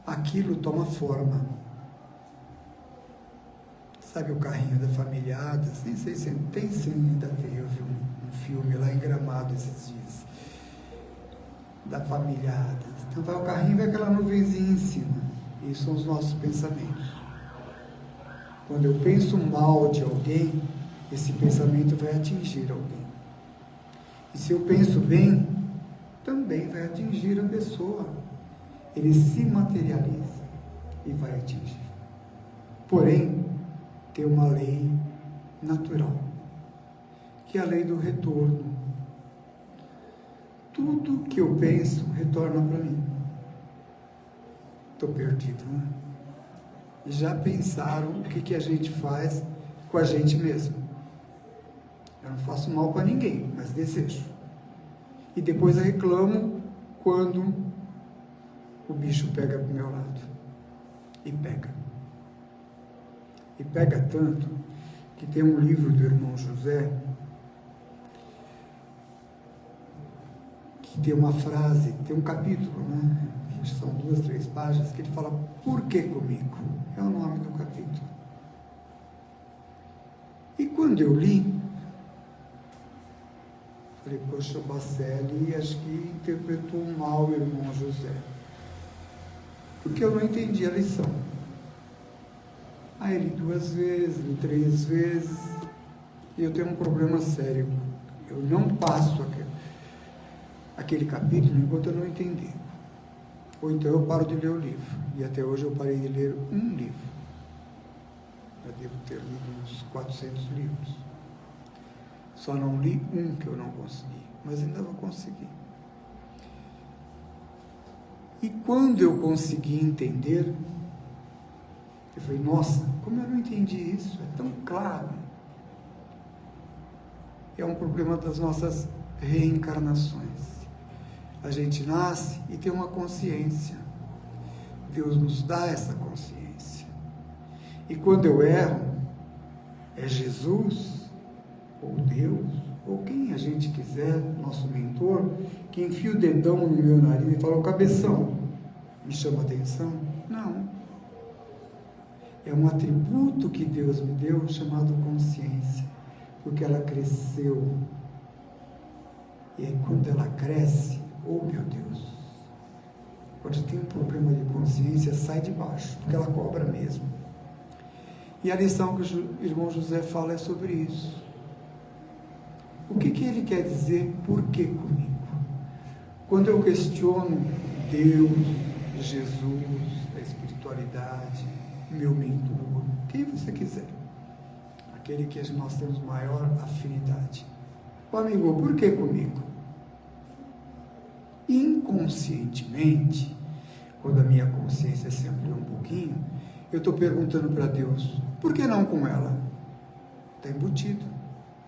aquilo toma forma. Sabe o carrinho da família Adams? Nem sei se tem, sim, ainda tem. Eu vi um filme lá em Gramado esses dias, da família Adams. Então vai o carrinho e vai aquela nuvenzinha em cima. Isso são os nossos pensamentos. Quando eu penso mal de alguém, esse pensamento vai atingir alguém. E se eu penso bem, também vai atingir a pessoa. Ele se materializa e vai atingir. Porém, tem uma lei natural, que é a lei do retorno. Tudo que eu penso retorna para mim. Estou perdido, né? Já pensaram o que a gente faz com a gente mesmo? Eu não faço mal para ninguém, mas desejo. E depois eu reclamo quando o bicho pega pro meu lado. E pega. E pega tanto que tem um livro do irmão José que tem uma frase, tem um capítulo, né? São 2, 3 páginas, que ele fala, por que comigo? É o nome do capítulo. E quando eu li, falei, poxa, Bacelli acho que interpretou mal o irmão José. Porque eu não entendi a lição. Aí li 2 vezes, li 3 vezes, e eu tenho um problema sério. Eu não passo aquele capítulo enquanto eu não entender. Ou então eu paro de ler o livro. E até hoje eu parei de ler um livro. Já devo ter lido uns 400 livros. Só não li um que eu não consegui, mas ainda vou conseguir. E quando eu consegui entender, eu falei, nossa, como eu não entendi isso? É tão claro. É um problema das nossas reencarnações. A gente nasce e tem uma consciência. Deus nos dá essa consciência. E quando eu erro, é Jesus, ou Deus, ou quem a gente quiser, nosso mentor, que enfia o dedão no meu nariz e fala, ô cabeção, me chama a atenção? Não. É um atributo que Deus me deu chamado consciência, porque ela cresceu. E aí quando ela cresce, oh meu Deus, quando tem um problema de consciência, sai de baixo, porque ela cobra mesmo. E a lição que o irmão José fala é sobre isso. O que ele quer dizer, por que comigo? Quando eu questiono Deus, Jesus, a espiritualidade, meu mentor, quem você quiser, aquele que nós temos maior afinidade. Ô amigo, por que comigo? Inconscientemente, quando a minha consciência se amplia um pouquinho, eu estou perguntando para Deus, por que não com ela? Está embutido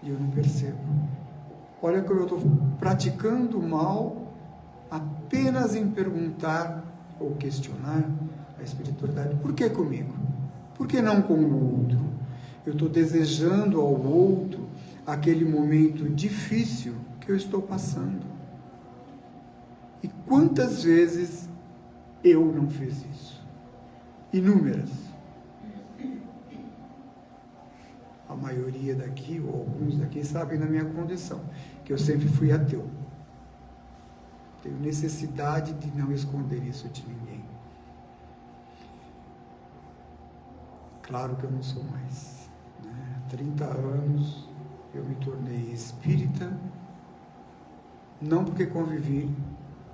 e eu não percebo. Olha como eu estou praticando o mal apenas em perguntar ou questionar a espiritualidade. Por que comigo? Por que não com o outro? Eu estou desejando ao outro aquele momento difícil que eu estou passando. E quantas vezes eu não fiz isso? Inúmeras. A maioria daqui, ou alguns daqui, sabem da minha condição, que eu sempre fui ateu. Tenho necessidade de não esconder isso de ninguém. Claro que eu não sou mais. Há 30 anos eu me tornei espírita, não porque convivi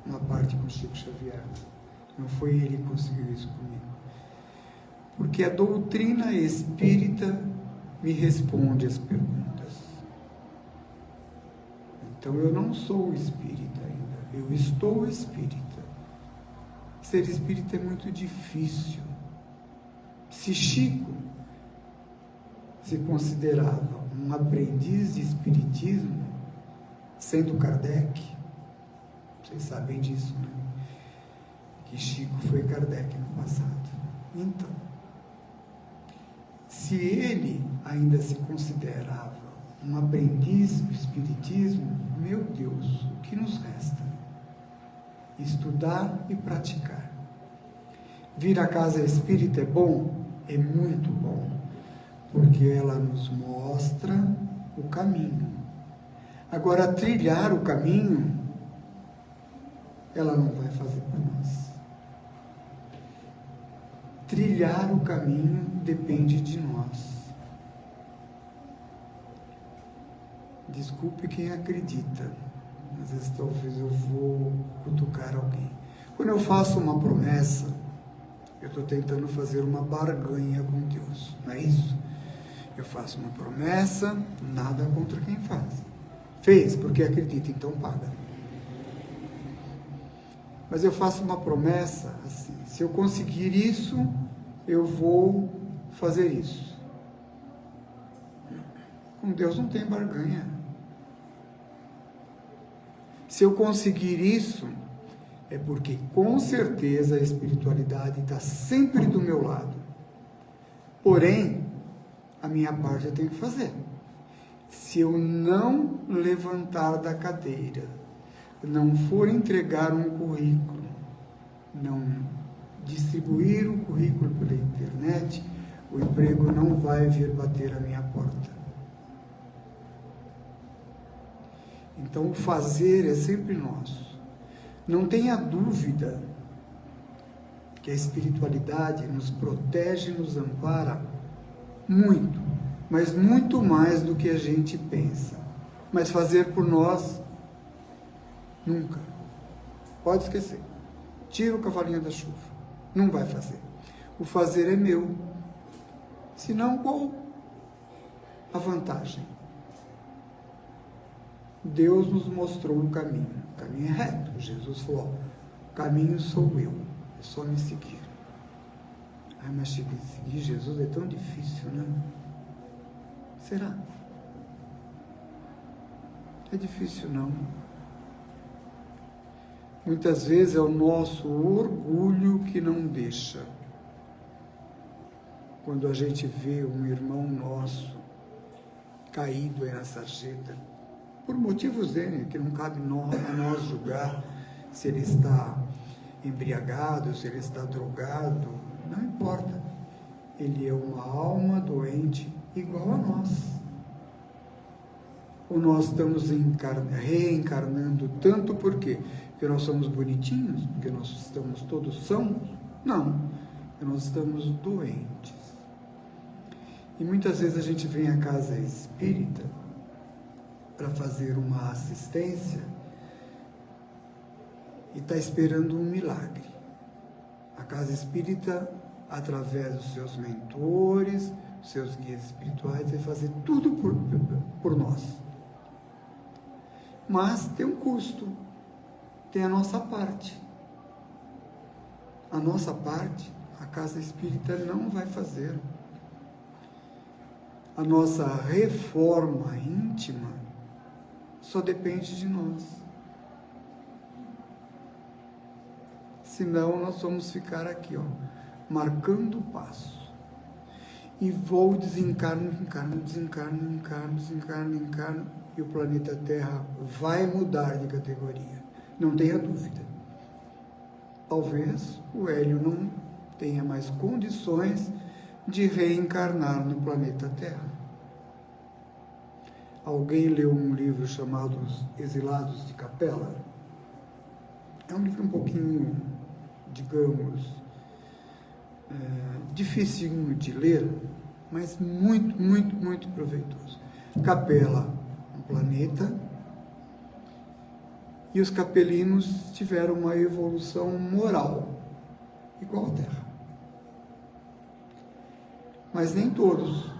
uma parte com Chico Xavier. Não foi ele que conseguiu isso comigo. Porque a doutrina espírita me responde as perguntas. Então eu não sou espírita ainda, eu estou espírita. Ser espírita é muito difícil. Se Chico se considerava um aprendiz de espiritismo, sendo Kardec, vocês sabem disso, né? Que Chico foi Kardec no passado. Então, se ele ainda se considerava um aprendiz do espiritismo, meu Deus, o que nos resta? Estudar e praticar. Vir à casa espírita é bom? É muito bom, porque ela nos mostra o caminho. Agora, trilhar o caminho, ela não vai fazer por nós. Trilhar o caminho depende de nós. Desculpe quem acredita, às vezes talvez eu vou cutucar alguém. Quando eu faço uma promessa, eu estou tentando fazer uma barganha com Deus, não é isso? Eu faço uma promessa, nada contra quem faz. Fez porque acredita, então paga. Mas eu faço uma promessa assim, se eu conseguir isso, eu vou fazer isso. Com Deus não tem barganha. Se eu conseguir isso, é porque com certeza a espiritualidade está sempre do meu lado. Porém, a minha parte eu tenho que fazer. Se eu não levantar da cadeira, não for entregar um currículo, não distribuir o currículo pela internet, o emprego não vai vir bater a minha porta. Então, o fazer é sempre nosso. Não tenha dúvida que a espiritualidade nos protege, nos ampara muito, mas muito mais do que a gente pensa. Mas fazer por nós, nunca. Pode esquecer. Tira o cavalinho da chuva. Não vai fazer. O fazer é meu. Senão, qual a vantagem? Deus nos mostrou o caminho. O caminho é reto. Jesus falou, o caminho sou eu. É só me seguir. Ai, mas seguir Jesus é tão difícil, né? Será? É difícil, não. Muitas vezes é o nosso orgulho que não deixa. Quando a gente vê um irmão nosso caído aí na sarjeta, por motivos dele, que não cabe a nós julgar se ele está embriagado, se ele está drogado, não importa. Ele é uma alma doente igual a nós. Ou nós estamos reencarnando tanto por quê? Porque nós somos bonitinhos? Porque nós estamos todos sãos? Não, porque nós estamos doentes. E muitas vezes a gente vem à casa espírita para fazer uma assistência e está esperando um milagre. A casa espírita, através dos seus mentores, seus guias espirituais, vai fazer tudo por nós. Mas tem um custo, tem a nossa parte. A nossa parte, a casa espírita não vai fazer. A nossa reforma íntima só depende de nós. Senão nós vamos ficar aqui, ó, marcando o passo. E vou desencarno, e o planeta Terra vai mudar de categoria. Não tenha dúvida. Talvez o Hélio não tenha mais condições de reencarnar no planeta Terra. Alguém leu um livro chamado Os Exilados de Capela? É um livro um pouquinho, digamos, dificinho de ler, mas muito, muito, muito proveitoso. Capela, um planeta, e os capelinos tiveram uma evolução moral igual à Terra. Mas nem todos,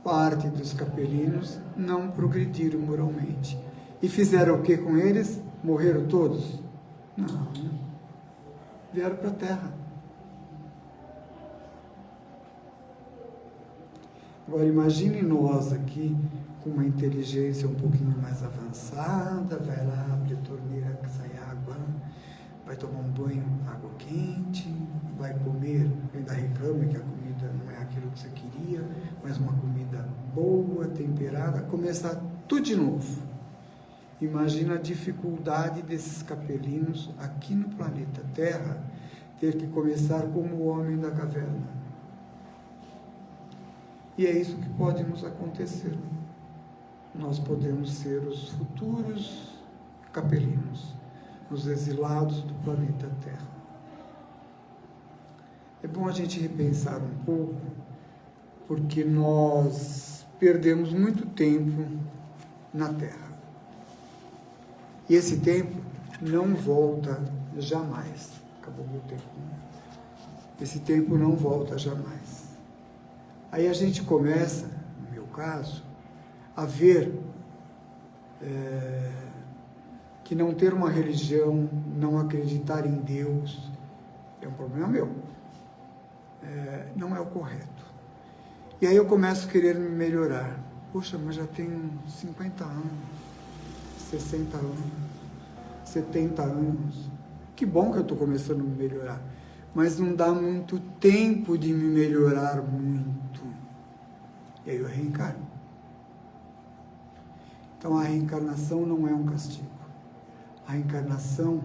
parte dos capelinos, não progrediram moralmente. E fizeram o que com eles? Morreram todos? Não. Vieram para a Terra. Agora imagine nós aqui com uma inteligência um pouquinho mais avançada, vai lá, abre a torneira que sai água, vai tomar um banho, água quente, vai comer, ainda reclama que a comida não é aquilo que você queria, mas uma comida boa, temperada, começar tudo de novo. Imagina a dificuldade desses capelinos aqui no planeta Terra, ter que começar como o homem da caverna. E é isso que pode nos acontecer. Nós podemos ser os futuros capelinos, os exilados do planeta Terra. É bom a gente repensar um pouco, porque nós perdemos muito tempo na Terra. E esse tempo não volta jamais. Acabou meu tempo. Esse tempo não volta jamais. Aí a gente começa, no meu caso, a ver que não ter uma religião, não acreditar em Deus, é um problema meu. Não é o correto. E aí eu começo a querer me melhorar. Poxa, mas já tenho 50 anos, 60 anos, 70 anos. Que bom que eu estou começando a me melhorar. Mas não dá muito tempo de me melhorar muito. E aí eu reencarno. Então a reencarnação não é um castigo. A reencarnação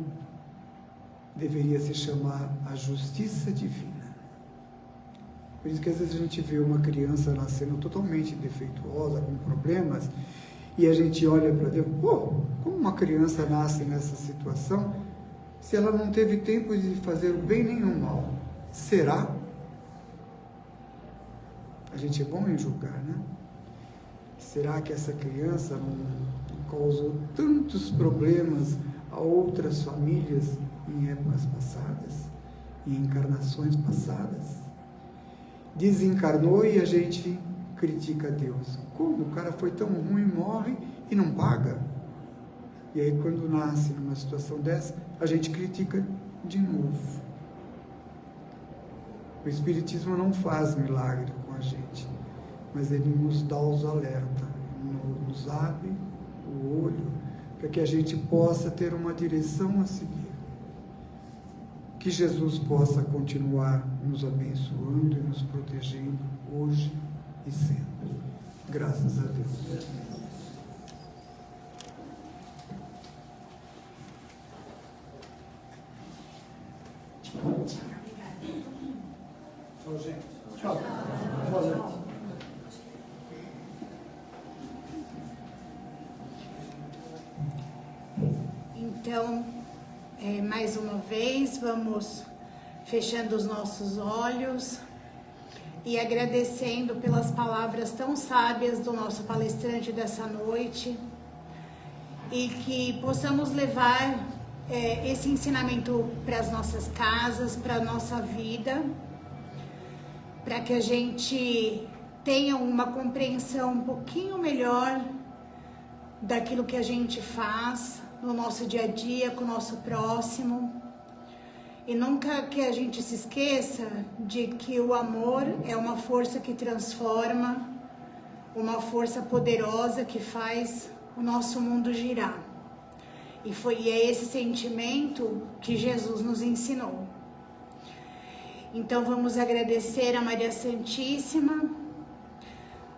deveria se chamar a justiça divina. Por isso que às vezes a gente vê uma criança nascendo totalmente defeituosa, com problemas, e a gente olha para Deus, como uma criança nasce nessa situação, se ela não teve tempo de fazer o bem nem o mal? Será? A gente é bom em julgar, né? Será que essa criança não causou tantos problemas a outras famílias em épocas passadas, em encarnações passadas? Desencarnou e a gente critica Deus. Como? O cara foi tão ruim, morre e não paga. E aí quando nasce numa situação dessa, a gente critica de novo. O Espiritismo não faz milagre com a gente, mas ele nos dá os alertas, nos abre o olho, para que a gente possa ter uma direção a seguir. Que Jesus possa continuar nos abençoando e nos protegendo hoje e sempre. Graças a Deus. Tchau, gente. Tchau. Tchau, gente. Então, mais uma vez, vamos fechando os nossos olhos e agradecendo pelas palavras tão sábias do nosso palestrante dessa noite, e que possamos levar esse ensinamento para as nossas casas, para a nossa vida, para que a gente tenha uma compreensão um pouquinho melhor daquilo que a gente faz no nosso dia a dia, com o nosso próximo. E nunca que a gente se esqueça de que o amor é uma força que transforma, uma força poderosa que faz o nosso mundo girar. E é esse sentimento que Jesus nos ensinou. Então vamos agradecer a Maria Santíssima.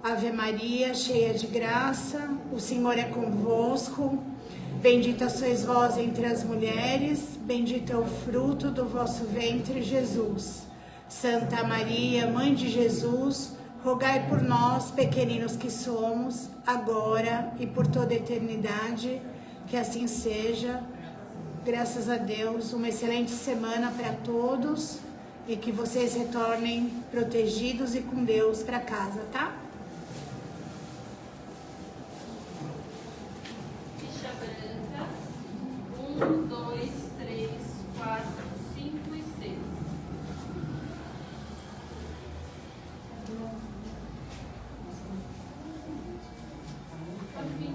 Ave Maria, cheia de graça, o Senhor é convosco. Bendita sois vós entre as mulheres, bendito é o fruto do vosso ventre, Jesus. Santa Maria, Mãe de Jesus, rogai por nós, pequeninos que somos, agora e por toda a eternidade, que assim seja. graças a Deus, uma excelente semana para todos e que vocês retornem protegidos e com Deus para casa, tá? Ficha branca, 1, 2, 3, 4, 5 e 6. Pode vir.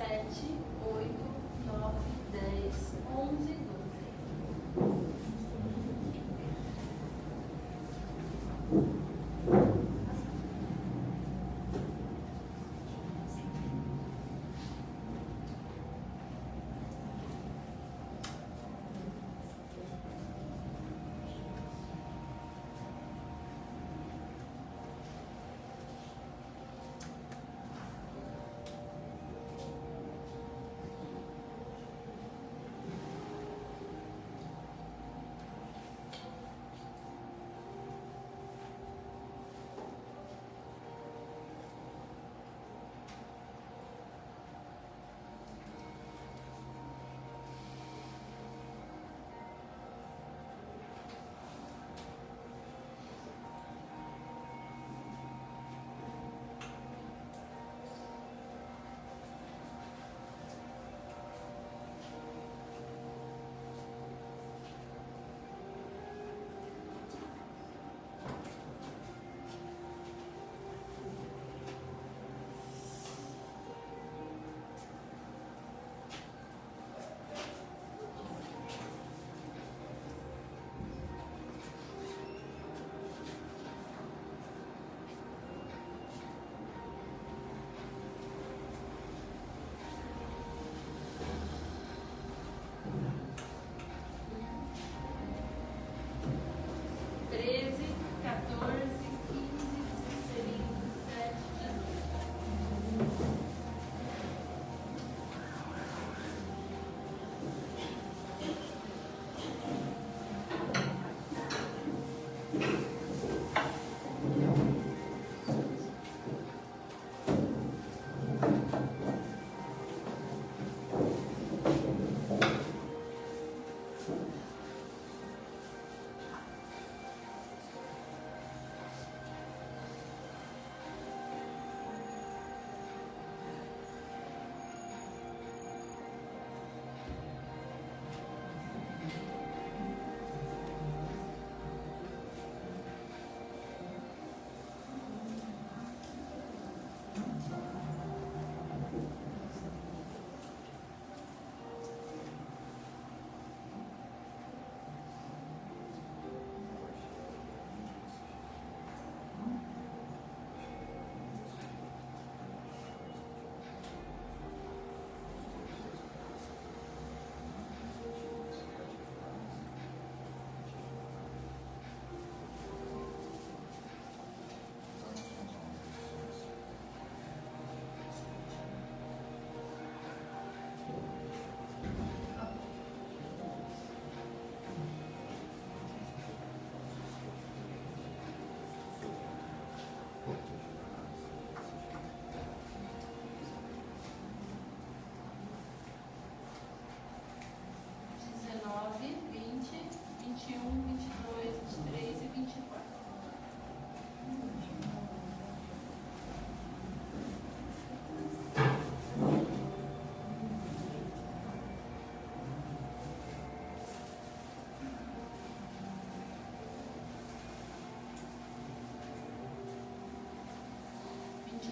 Sete, 8, 9, 10, 11, 12.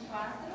quarta